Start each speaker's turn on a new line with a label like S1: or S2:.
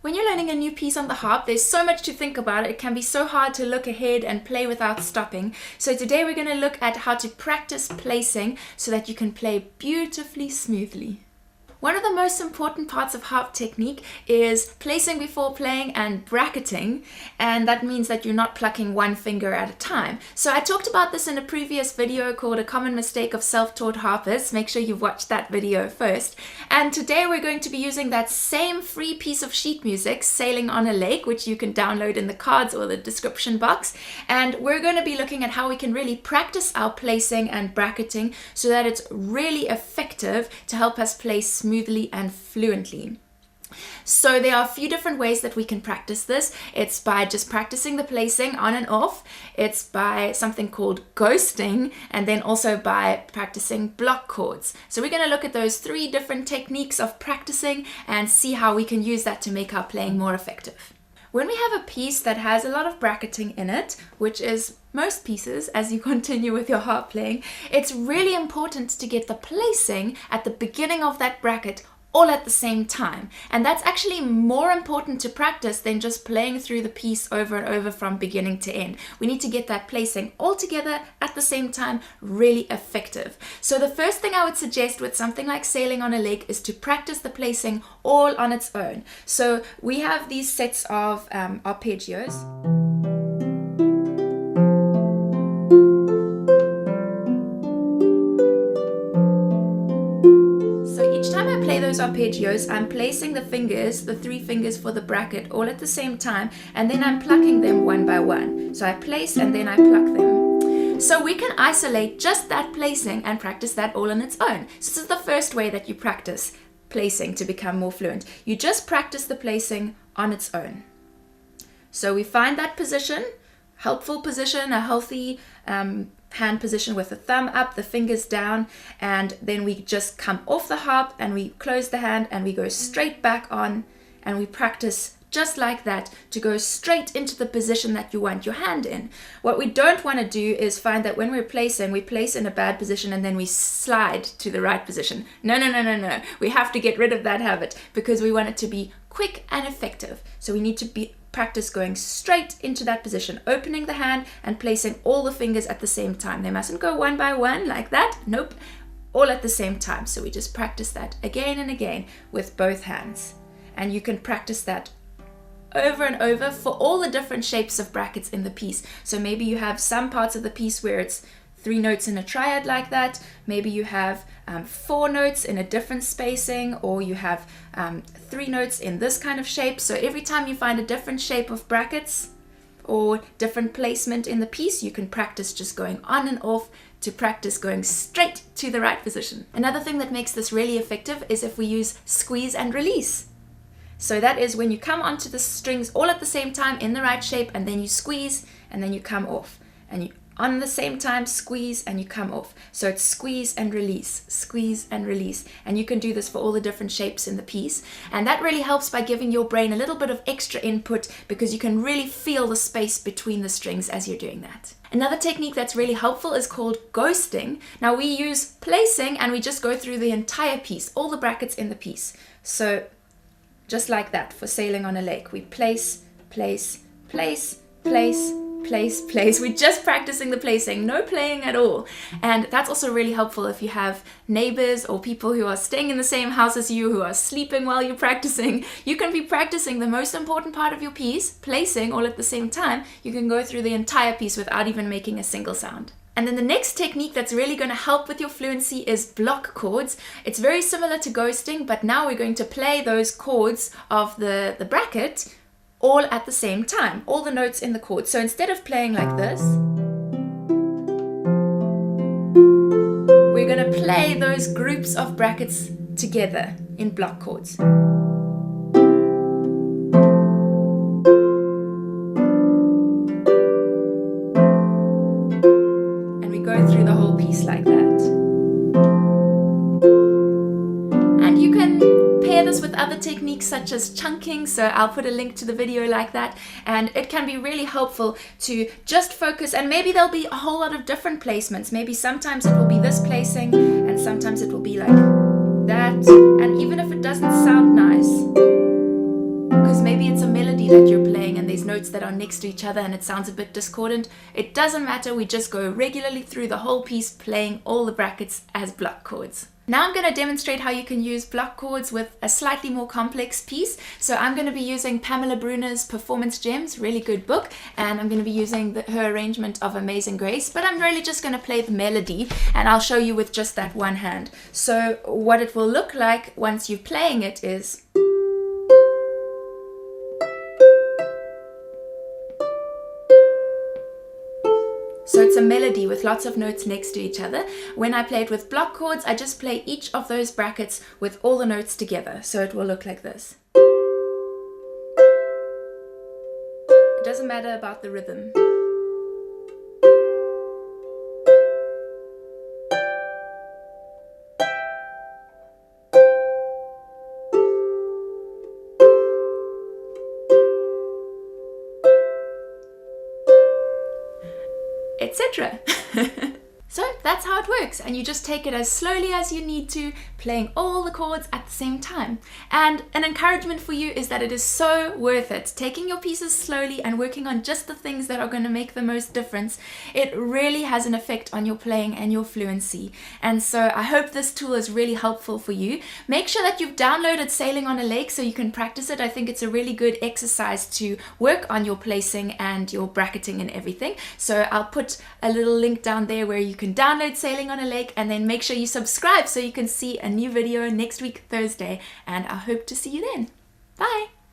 S1: When you're learning a new piece on the harp, there's so much to think about. It can be so hard to look ahead and play without stopping. So today we're going to look at how to practice placing so that you can play beautifully smoothly. One of the most important parts of harp technique is placing before playing and bracketing, and that means that you're not plucking one finger at a time. So I talked about this in a previous video called A Common Mistake of Self-Taught Harpists. Make sure you've watched that video first. And today we're going to be using that same free piece of sheet music, Sailing on a Lake, which you can download in the cards or the description box. And we're going to be looking at how we can really practice our placing and bracketing so that it's really effective to help us play smoothly and fluently. So there are a few different ways that we can practice this. It's by just practicing the placing on and off. It's by something called ghosting, and then also by practicing block chords. So we're going to look at those three different techniques of practicing and see how we can use that to make our playing more effective. When we have a piece that has a lot of bracketing in it, which is most pieces as you continue with your harp playing, it's really important to get the placing at the beginning of that bracket all at the same time. And that's actually more important to practice than just playing through the piece over and over from beginning to end. We need to get that placing all together at the same time, really effective. So the first thing I would suggest with something like Sailing on a Lake is to practice the placing all on its own. So we have these sets of arpeggios. Those arpeggios, I'm placing the fingers, the three fingers for the bracket, all at the same time, and then I'm plucking them one by one. So I place and then I pluck them. So we can isolate just that placing and practice that all on its own. So this is the first way that you practice placing to become more fluent. You just practice the placing on its own. So we find that position, helpful position, a healthy hand position with the thumb up, the fingers down, and then we just come off the harp and we close the hand and we go straight back on, and we practice just like that to go straight into the position that you want your hand in. What we don't want to do is find that when we're placing, we place in a bad position and then we slide to the right position. No. We have to get rid of that habit because we want it to be quick and effective. So we need to practice going straight into that position, opening the hand and placing all the fingers at the same time. They mustn't go one by one like that. Nope, all at the same time. So we just practice that again and again with both hands. And you can practice that over and over for all the different shapes of brackets in the piece. So maybe you have some parts of the piece where it's 3 notes in a triad like that. Maybe you have 4 notes in a different spacing, or you have 3 notes in this kind of shape. So every time you find a different shape of brackets or different placement in the piece, you can practice just going on and off to practice going straight to the right position. Another thing that makes this really effective is if we use squeeze and release. So that is when you come onto the strings all at the same time in the right shape, and then you squeeze and then you come off, and you on the same time squeeze and you come off. So it's squeeze and release, squeeze and release. And you can do this for all the different shapes in the piece. And that really helps by giving your brain a little bit of extra input because you can really feel the space between the strings as you're doing that. Another technique that's really helpful is called ghosting. Now we use placing and we just go through the entire piece, all the brackets in the piece. So just like that for Sailing on a Lake, we place, place, place, place, place, place. We're just practicing the placing, no playing at all. And that's also really helpful if you have neighbors or people who are staying in the same house as you, who are sleeping while you're practicing. You can be practicing the most important part of your piece, placing, all at the same time. You can go through the entire piece without even making a single sound. And then the next technique that's really going to help with your fluency is block chords. It's very similar to ghosting, but now we're going to play those chords of the bracket all at the same time, all the notes in the chord. So instead of playing like this, we're going to play those groups of brackets together in block chords. And we go through the whole piece like that. And you can pair this with other techniques such as chunking, so I'll put a link to the video like that, and it can be really helpful to just focus, and maybe there'll be a whole lot of different placements. Maybe sometimes it will be this placing and sometimes it will be like that, and even if it doesn't sound nice, because maybe it's a melody that you're playing and there's notes that are next to each other and it sounds a bit discordant. It doesn't matter, we just go regularly through the whole piece playing all the brackets as block chords. Now I'm going to demonstrate how you can use block chords with a slightly more complex piece. So I'm going to be using Pamela Bruner's Performance Gems, really good book, and I'm going to be using her arrangement of Amazing Grace, but I'm really just going to play the melody and I'll show you with just that one hand. So what it will look like once you're playing it is... So it's a melody with lots of notes next to each other. When I play it with block chords, I just play each of those brackets with all the notes together. So it will look like this. It doesn't matter about the rhythm. Etc. So that's how it works, and you just take it as slowly as you need to, playing all the chords at the same time. And an encouragement for you is that it is so worth it. Taking your pieces slowly and working on just the things that are going to make the most difference, it really has an effect on your playing and your fluency. And so I hope this tool is really helpful for you. Make sure that you've downloaded Sailing on a Lake so you can practice it. I think it's a really good exercise to work on your placing and your bracketing and everything. So I'll put a little link down there where you can download Sailing on a Lake, and then make sure you subscribe so you can see a new video next week Thursday, and I hope to see you then. Bye!